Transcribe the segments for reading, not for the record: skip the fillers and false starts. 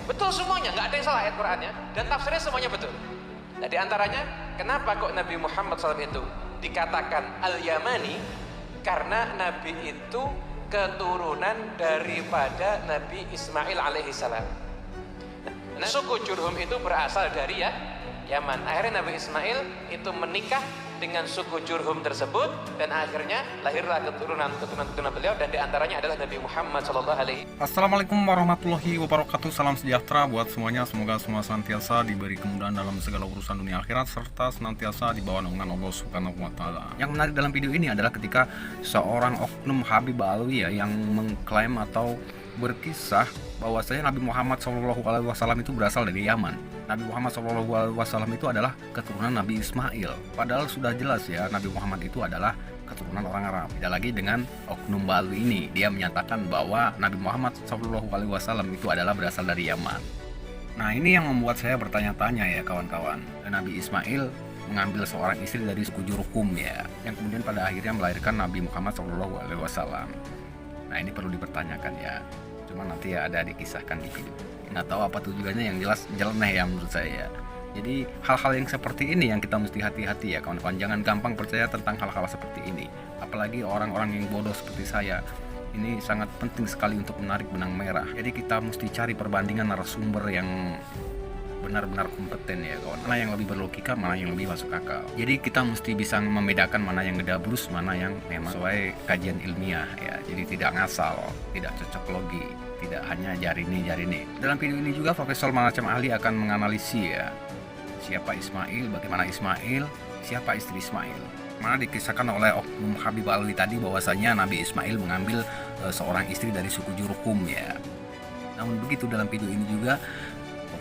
Betul semuanya, nggak ada yang salah ayat Qur'annya, dan tafsirnya semuanya betul. Nah, di antaranya, kenapa kok Nabi Muhammad SAW itu dikatakan Al-Yamani? Karena Nabi itu keturunan daripada Nabi Ismail alaihissalam. Nah, suku Jurhum itu berasal dari Yaman. Akhirnya Nabi Ismail itu menikah dengan suku Jurhum tersebut, dan akhirnya lahirlah keturunan beliau, dan diantaranya adalah Nabi Muhammad SAW. Assalamualaikum warahmatullahi wabarakatuh. Salam sejahtera buat semuanya. Semoga semua senantiasa diberi kemudahan dalam segala urusan dunia akhirat, serta senantiasa di bawah naungan Allah Subhanahu wa Ta'ala. Yang menarik dalam video ini adalah ketika seorang oknum Habib Alwi yang mengklaim atau berkisah bahwasanya Nabi Muhammad SAW itu berasal dari Yaman. Nabi Muhammad SAW itu adalah keturunan Nabi Ismail. Padahal sudah jelas ya, Nabi Muhammad itu adalah keturunan orang Arab. Tidak lagi dengan oknum Balwi ini, dia menyatakan bahwa Nabi Muhammad SAW itu adalah berasal dari Yaman. Nah, ini yang membuat saya bertanya-tanya ya kawan-kawan. Nabi Ismail mengambil seorang istri dari suku Jurhum ya, yang kemudian pada akhirnya melahirkan Nabi Muhammad SAW. Nah, ini perlu dipertanyakan ya. Cuma nanti ya ada dikisahkan di video. Nggak tahu apa tujuannya, yang jelas nyeleneh ya menurut saya. Jadi hal-hal yang seperti ini yang kita mesti hati-hati ya kawan-kawan. Jangan gampang percaya tentang hal-hal seperti ini. Apalagi orang-orang yang bodoh seperti saya. Ini sangat penting sekali untuk menarik benang merah. Jadi kita mesti cari perbandingan narasumber yang benar-benar kompeten ya kawan. Mana yang lebih berlogika, mana yang lebih masuk akal. Jadi kita mesti bisa membedakan mana yang gedablus, mana yang memang sesuai kajian ilmiah ya. Jadi tidak ngasal, tidak cocok logi, tidak hanya jari ini. Dalam video ini juga Profesor Manacam Ali akan menganalisis ya, siapa Ismail, bagaimana Ismail, siapa istri Ismail. Mana dikisahkan oleh Oknum Habib Alwi tadi bahwasanya Nabi Ismail mengambil seorang istri dari suku Jurhum ya. Namun begitu dalam video ini juga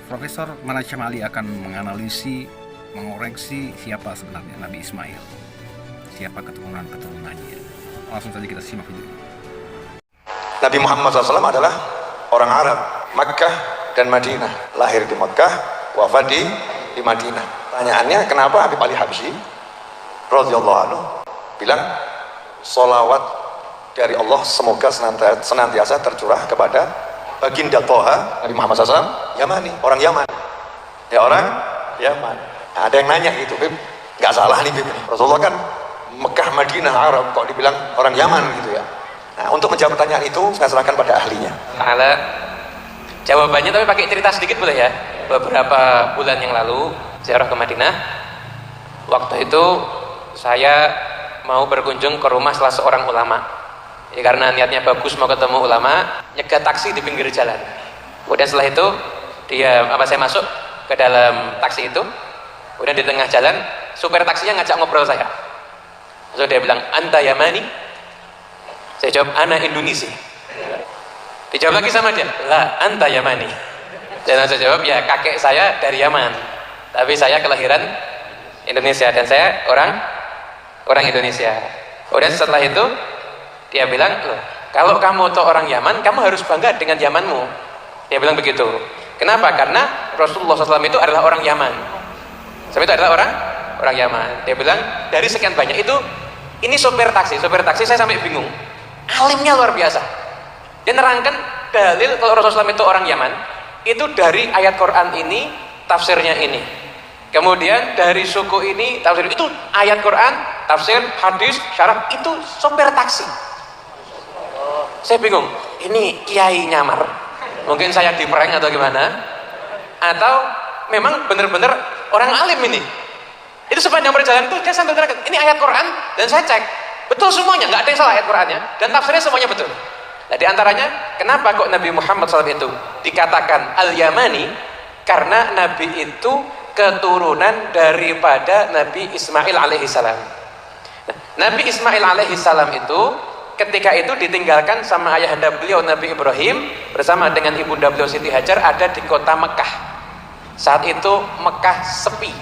Profesor Manacam Ali akan menganalisis, mengoreksi siapa sebenarnya Nabi Ismail, siapa keturunan-keturunannya. Langsung saja kita simak video ini. Nabi Muhammad SAW adalah orang Arab, Makkah dan Madinah. Lahir di Makkah, wafat di Madinah. Pertanyaannya, kenapa Habib Ali Habsyi radhiyallahu anhu bilang sholawat dari Allah semoga senantiasa tercurah kepada baginda Toha Nabi Muhammad SAW, Yamani, orang Yaman. Ya orang Yaman. Nah, ada yang nanya gitu, Bib, nggak salah nih Bib. Rasulullah kan Mekah, Madinah, Arab, kok dibilang orang Yaman gitu ya. Nah, untuk menjawab pertanyaan itu saya serahkan pada ahlinya. Jawabannya tapi pakai cerita sedikit boleh ya. Beberapa bulan yang lalu ziarah ke Madinah. Waktu itu saya mau berkunjung ke rumah salah seorang ulama. Ya, karena niatnya bagus mau ketemu ulama, nyegat taksi di pinggir jalan. Kemudian setelah itu saya masuk ke dalam taksi itu. Kemudian di tengah jalan supir taksinya ngajak ngobrol saya. Lalu dia bilang, "Anta Yamani?" Saya jawab, "Ana Indonesia." Dijawab lagi sama dia, "La, anta Yamani." Dan saya jawab, "Ya, kakek saya dari Yaman, tapi saya kelahiran Indonesia dan saya orang Indonesia." Kemudian setelah itu dia bilang, "Loh, kalau kamu tuh orang Yaman, kamu harus bangga dengan Yamanmu." Dia bilang begitu. Kenapa? Karena Rasulullah SAW itu adalah orang Yaman. Sebab itu adalah orang Yaman. Dia bilang, dari sekian banyak itu, ini sopir taksi saya sampai bingung. Alimnya luar biasa. Dia nerangkan dalil kalau Rasulullah SAW itu orang Yaman, itu dari ayat Quran ini, tafsirnya ini. Kemudian dari suku ini, tafsir itu ayat Quran, tafsir, hadis, syarah, itu sopir taksi. Saya bingung, ini kiai nyamar, mungkin saya diprank atau gimana, atau memang benar-benar orang alim ini. Itu sepanjang perjalanan itu dia sambil terangkan, ini ayat Quran, dan saya cek, betul semuanya, nggak ada yang salah ayat Qurannya, dan tafsirnya semuanya betul. Nah, di antaranya, kenapa kok Nabi Muhammad SAW itu dikatakan Al-Yamani? Karena Nabi itu keturunan daripada Nabi Ismail alaihissalam. Nah, Nabi Ismail alaihissalam itu ketika itu ditinggalkan sama ayahanda beliau Nabi Ibrahim bersama dengan ibunda beliau Siti Hajar ada di kota Mekah. Saat itu Mekah sepi.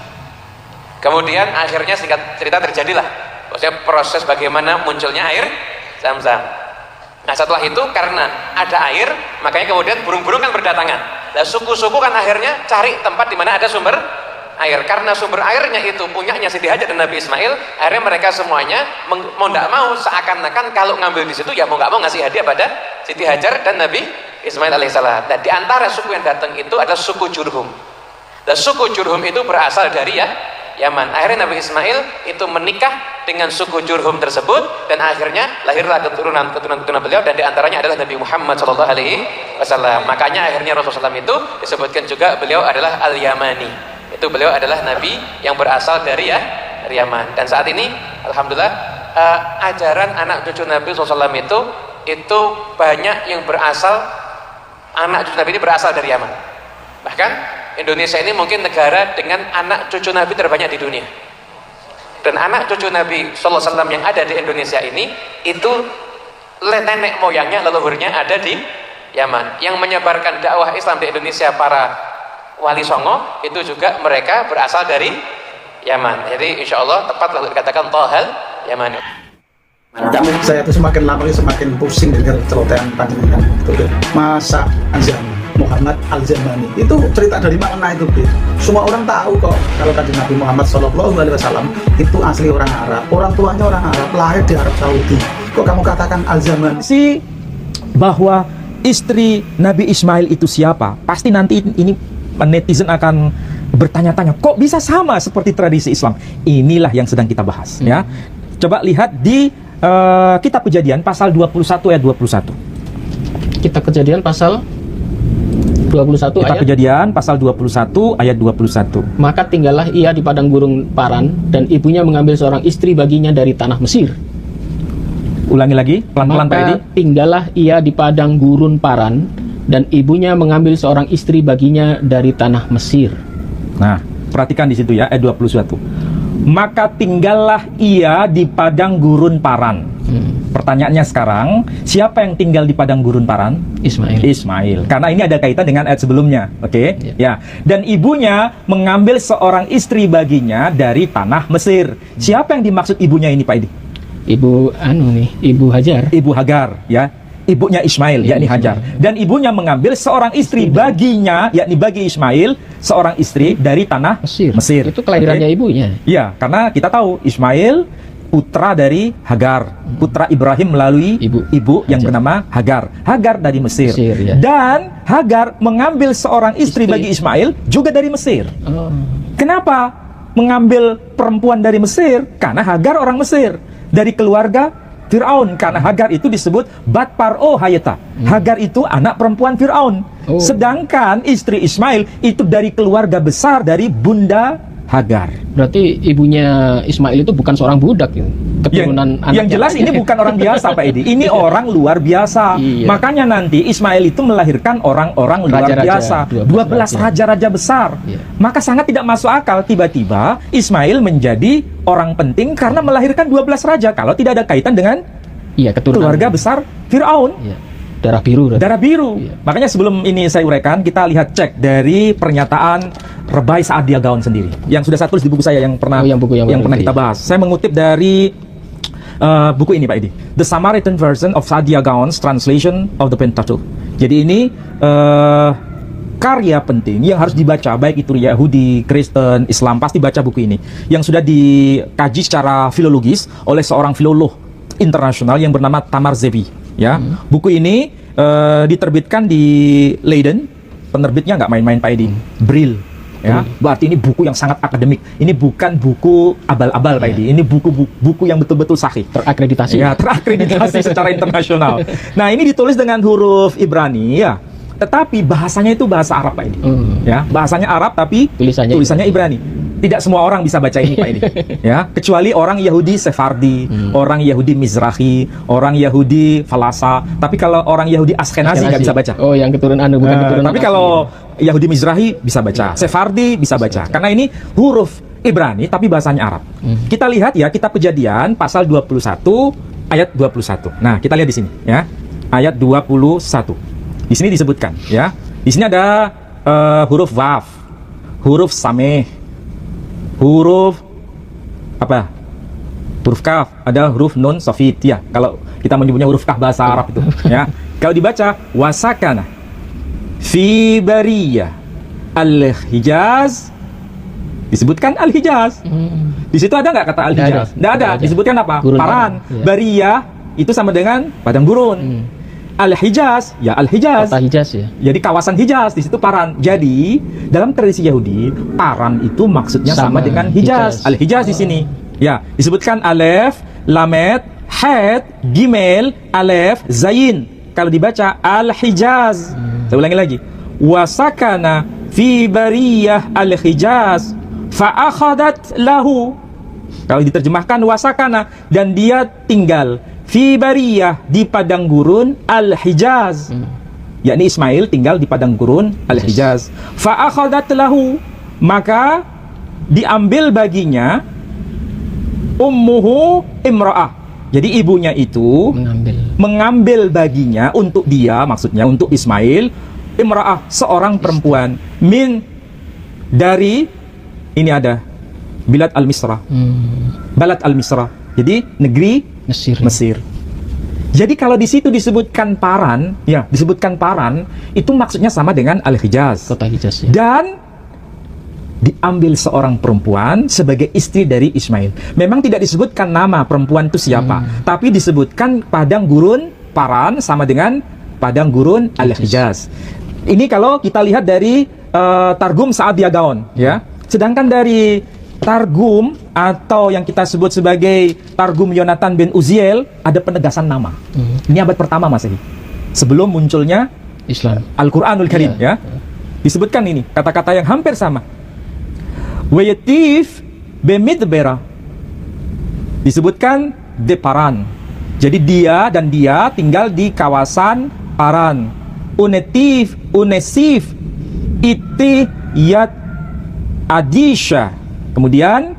Kemudian akhirnya singkat cerita terjadilah maksudnya proses bagaimana munculnya air Zam-Zam. Nah, setelah itu karena ada air, makanya kemudian burung-burung kan berdatangan. Nah, suku-suku kan akhirnya cari tempat di mana ada sumber air. Karena sumber airnya itu punyanya Siti Hajar dan Nabi Ismail, akhirnya mereka semuanya mau tidak mau seakan-akan kalau ngambil di situ ya mau nggak mau ngasih hadiah pada Siti Hajar dan Nabi Ismail alaihissalam. Dan di antara suku yang datang itu adalah suku Jurhum. Dan suku Jurhum itu berasal dari Yaman. Akhirnya Nabi Ismail itu menikah dengan suku Jurhum tersebut, dan akhirnya lahirlah keturunan beliau, dan diantaranya adalah Nabi Muhammad SAW. Makanya akhirnya Rasulullah SAW itu disebutkan juga beliau adalah Al-Yamani. Itu beliau adalah Nabi yang berasal dari Yaman. Dan saat ini alhamdulillah ajaran anak cucu Nabi SAW itu banyak yang berasal, anak cucu Nabi ini berasal dari Yaman. Bahkan Indonesia ini mungkin negara dengan anak cucu Nabi terbanyak di dunia. Dan anak cucu Nabi SAW yang ada di Indonesia ini itu nenek moyangnya, leluhurnya ada di Yaman. Yang menyebarkan dakwah Islam di Indonesia, para wali songo itu juga mereka berasal dari Yaman. Jadi insya Allah tepat lalu dikatakan Tohal Yamani. Saya itu semakin lama semakin pusing dengan celotehan panjenengan. Masa Muhammad Al-Zamani itu cerita dari mana itu, Bid? Semua orang tahu kok kalau Kanjeng Nabi Muhammad SAW itu asli orang Arab, orang tuanya orang Arab, lahir di Arab Saudi. Kok kamu katakan Al-Zamani? Bahwa istri Nabi Ismail itu siapa? Pasti nanti ini netizen akan bertanya-tanya, kok bisa sama seperti tradisi Islam? Inilah yang sedang kita bahas, ya. Coba lihat di Kitab Kejadian pasal 21 ayat 21. Kitab Kejadian pasal 21 Kitab ayat Kejadian pasal 21 ayat 21. Maka tinggallah ia di padang gurun Paran, dan ibunya mengambil seorang istri baginya dari tanah Mesir. Ulangi lagi, pelan-pelan Pak Edi. Maka tinggallah ia di padang gurun Paran, dan ibunya mengambil seorang istri baginya dari tanah Mesir. Nah, perhatikan di situ ya, ayat 21. Maka tinggallah ia di padang gurun Paran. Pertanyaannya sekarang, siapa yang tinggal di padang gurun Paran? Ismail. Karena ini ada kaitan dengan ayat sebelumnya, oke? Ya. Dan ibunya mengambil seorang istri baginya dari tanah Mesir. Siapa yang dimaksud ibunya ini, Pak Edi? Ibu Hajar. Ibu Hagar, ya. Ibunya Ismail, yakni Hajar. Dan ibunya mengambil seorang istri baginya, yakni bagi Ismail, seorang istri dari tanah Mesir. Itu kelahirannya ibunya. Ya, karena kita tahu Ismail putra dari Hagar, putra Ibrahim melalui ibu yang bernama Hagar. Hagar dari Mesir. Ya. Dan Hagar mengambil seorang istri bagi Ismail juga dari Mesir. Kenapa mengambil perempuan dari Mesir? Karena Hagar orang Mesir, dari keluarga Fir'aun. Karena Hagar itu disebut Bat Par'o Hayata. Hagar itu anak perempuan Fir'aun. Sedangkan istri Ismail itu dari keluarga besar dari Bunda Hagar. Berarti ibunya Ismail itu bukan seorang budak, keturunan anaknya. Yang jelas ini bukan orang biasa, Pak Edi. Ini orang luar biasa. Makanya nanti Ismail itu melahirkan orang-orang luar biasa. 12 raja-raja besar. Maka sangat tidak masuk akal tiba-tiba Ismail menjadi orang penting karena melahirkan 12 raja kalau tidak ada kaitan dengan keluarga besar Fir'aun. Darah biru. Makanya sebelum ini saya uraikan, kita lihat cek dari pernyataan Rebai Saadia Gaon sendiri yang sudah saya tulis di buku saya yang pernah pernah kita bahas. Saya mengutip dari buku ini, Pak Edi, The Samaritan Version of Saadia Gaon's Translation of the Pentateuch. Jadi ini karya penting yang harus dibaca, baik itu Yahudi, Kristen, Islam, pasti baca buku ini yang sudah dikaji secara filologis oleh seorang filolog internasional yang bernama Tamar Zevi. Ya, buku ini diterbitkan di Leiden, penerbitnya nggak main-main, Pak Edi, Brill. Ya, berarti ini buku yang sangat akademik. Ini bukan buku abal-abal, Pak Edi. Ini buku yang betul-betul sahih, terakreditasi. Ya, terakreditasi secara internasional. Nah, ini ditulis dengan huruf Ibrani, ya. Tetapi bahasanya itu bahasa Arab, Pak Edi. Ya, bahasanya Arab tapi tulisannya Ibrani. Tidak semua orang bisa baca ini, Pak Edi. Ya, kecuali orang Yahudi Sefardi, orang Yahudi Mizrahi, orang Yahudi Falasa. Tapi kalau orang Yahudi Askenazi nggak bisa baca. Oh, yang keturunan bukan keturunan. Tapi kalau Yahudi Mizrahi bisa baca, Sefardi bisa baca. Karena ini huruf Ibrani tapi bahasanya Arab. Kita lihat ya, Kitab Kejadian pasal 21 ayat 21. Nah, kita lihat di sini ya. Ayat 21. Di sini disebutkan ya. Di sini ada huruf Waf, huruf Sameh, huruf apa? Huruf Kaf, ada huruf Nun Sofit ya. Kalau kita menyebutnya huruf Kaf bahasa Arab itu ya. Kalau dibaca wasakana fi bariyah al-Hijaz, disebutkan al-Hijaz. Di situ ada nggak kata al-Hijaz? Nggak ada. Disebutkan apa? Paran. Bariyah itu sama dengan padang gurun. Al-Hijaz, ya Al-Hijaz. Kota Hijaz ya. Jadi kawasan Hijaz, di situ Paran. Jadi dalam tradisi Yahudi, Paran itu maksudnya sama dengan Hijaz. Al-Hijaz di sini. Ya, disebutkan Alef, Lamet, Het, Gimel, Alef, Zayin. Kalau dibaca Al-Hijaz. Saya ulangi lagi. Wasakana fi bariyah Al-Hijaz fa'akhadat lahu. Kalau diterjemahkan wasakana, dan dia tinggal fi bariyah, di padang gurun Al-Hijaz, yakni Ismail tinggal di padang gurun Al-Hijaz. Fa'akhadat lahu, maka diambil baginya ummuhu imra'ah. Jadi ibunya itu mengambil baginya untuk dia, maksudnya untuk Ismail, imra'ah, seorang perempuan, min, dari, ini ada Bilad al-Misra, Balad al-Misra, jadi negeri Mesir. Jadi kalau di situ disebutkan Paran, ya disebutkan Paran, itu maksudnya sama dengan Al-Hijaz. Kota Hijaz ya. Dan diambil seorang perempuan sebagai istri dari Ismail. Memang tidak disebutkan nama perempuan itu siapa, tapi disebutkan padang gurun Paran sama dengan padang gurun Al-Hijaz. Ini kalau kita lihat dari Targum Sa'adiyah Gaon, ya. Sedangkan dari Targum atau yang kita sebut sebagai Targum Yonatan bin Uziel, ada penegasan nama. Ini abad pertama Masehi, sebelum munculnya Islam, Al-Quranul Karim, ya. Disebutkan ini kata-kata yang hampir sama. Wayatif bemidbera, disebutkan de Paran. Jadi dia dan dia tinggal di kawasan Paran. Unesif iti yat Adisha. Kemudian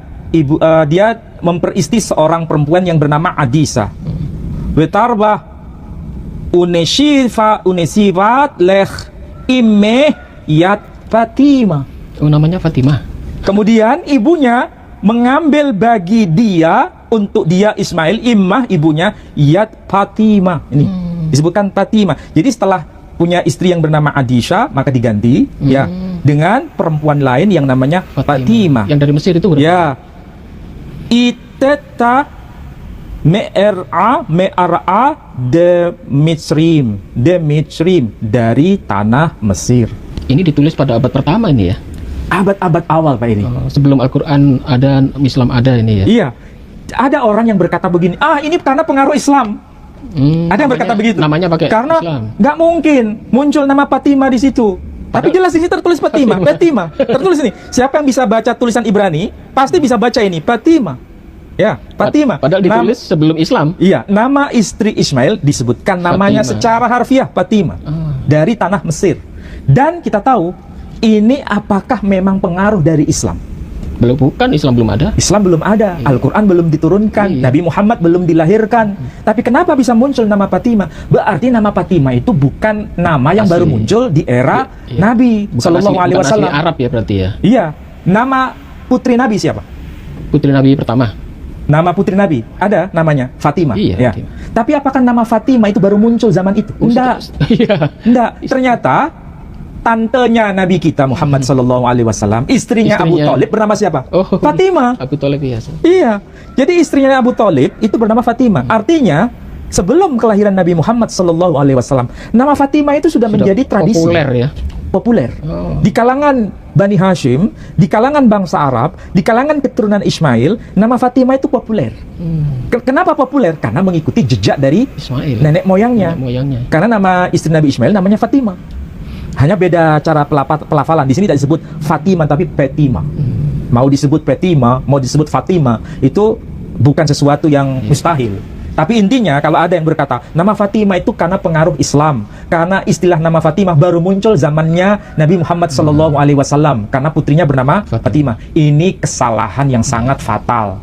dia memperisti seorang perempuan yang bernama Adisa. Wetarba unesifat leh imme yat Fatima. Oh, namanya Fatimah. Kemudian ibunya mengambil bagi dia, untuk dia Ismail, immah ibunya yat Fatima. Ini disebutkan Fatima. Jadi setelah punya istri yang bernama Adisha, maka diganti ya dengan perempuan lain yang namanya Fatima. Yang dari Mesir itu berarti? Ya. Iteta me'ara de Mitzrim, dari tanah Mesir. Ini ditulis pada abad pertama ini ya? Abad-abad awal Pak ini. Sebelum Al-Quran ada, Islam ada ini ya? Iya. Ada orang yang berkata begini, ini karena pengaruh Islam. Ada yang berkata begitu. Namanya pakai karena Islam. nggak mungkin muncul nama Fatima di situ. Tapi jelas di sini tertulis Fatima. Fatima. Tertulis ini. Siapa yang bisa baca tulisan Ibrani, pasti bisa baca ini Fatima. Ya, Fatima. Padahal ditulis sebelum Islam. Iya, nama istri Ismail disebutkan namanya Fatima. secara harfiah Fatima. Dari tanah Mesir. Dan kita tahu ini apakah memang pengaruh dari Islam? Bukan, Islam belum ada. Islam belum ada, Al-Quran belum diturunkan, Nabi Muhammad belum dilahirkan. Tapi kenapa bisa muncul nama Fatimah? Berarti nama Fatimah itu bukan nama yang baru muncul di era Nabi Sallallahu Alaihi Wasallam. Asli Arab ya berarti ya? Iya. Nama putri Nabi siapa? Putri Nabi pertama. Nama putri Nabi ada namanya Fatimah. Iya. Ya. Fatimah. Tapi apakah nama Fatimah itu baru muncul zaman itu? Enggak. Enggak. Ternyata tantenya Nabi kita Muhammad Sallallahu Alaihi Wasallam, istrinya Abu Thalib bernama siapa? Fatimah. Abu Thalib ya. Iya. Jadi istrinya Abu Thalib itu bernama Fatimah. Artinya sebelum kelahiran Nabi Muhammad Sallallahu Alaihi Wasallam, nama Fatimah itu sudah menjadi tradisi. Populer ya. Populer. Di kalangan Bani Hashim, di kalangan bangsa Arab, di kalangan keturunan Ismail, nama Fatimah itu populer. Kenapa populer? Karena mengikuti jejak dari Ismail, nenek moyangnya. Karena nama istri Nabi Ismail namanya Fatimah. Hanya beda cara pelafalan. Di sini tidak disebut Fatimah tapi Fatima. Mau disebut Fatima, mau disebut Fatima, itu bukan sesuatu yang mustahil. Tapi intinya kalau ada yang berkata nama Fatimah itu karena pengaruh Islam, karena istilah nama Fatimah baru muncul zamannya Nabi Muhammad Sallallahu Alaihi Wasallam, karena putrinya bernama Fatimah. Ini kesalahan yang sangat fatal.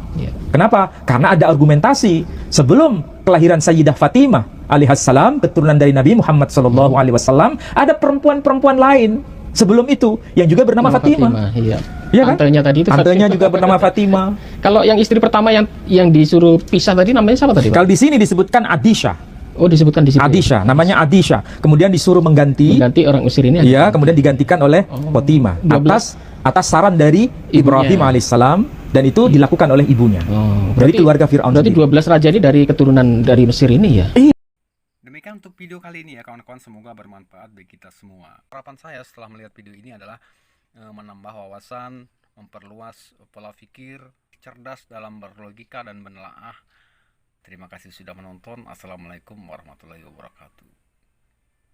Kenapa? Karena ada argumentasi sebelum kelahiran Sayyidah Fatimah alaihissalam, keturunan dari Nabi Muhammad Sallallahu Alaihi Wasallam, ada perempuan-perempuan lain sebelum itu yang juga bernama Fatimah. Iya. Iya kan? Antenya tadi itu. Antenya juga bernama Fatimah. Kalau yang istri pertama yang disuruh pisah tadi namanya siapa tadi, Pak? Kalau di sini disebutkan Adisha. Oh, disebutkan di situ. Adisha, namanya Adisha. Kemudian disuruh mengganti orang Mesir ini. Iya, kemudian digantikan oleh Fatimah atas saran dari Ibrahim alaihissalam, dan itu dilakukan oleh ibunya. Dari keluarga Fir'aun. Berarti 12 raja ini dari keturunan dari Mesir ini ya? Demikian untuk video kali ini ya kawan-kawan, semoga bermanfaat bagi kita semua. Harapan saya setelah melihat video ini adalah menambah wawasan, memperluas pola pikir, cerdas dalam berlogika dan menelaah. Terima kasih sudah menonton. Assalamualaikum warahmatullahi wabarakatuh.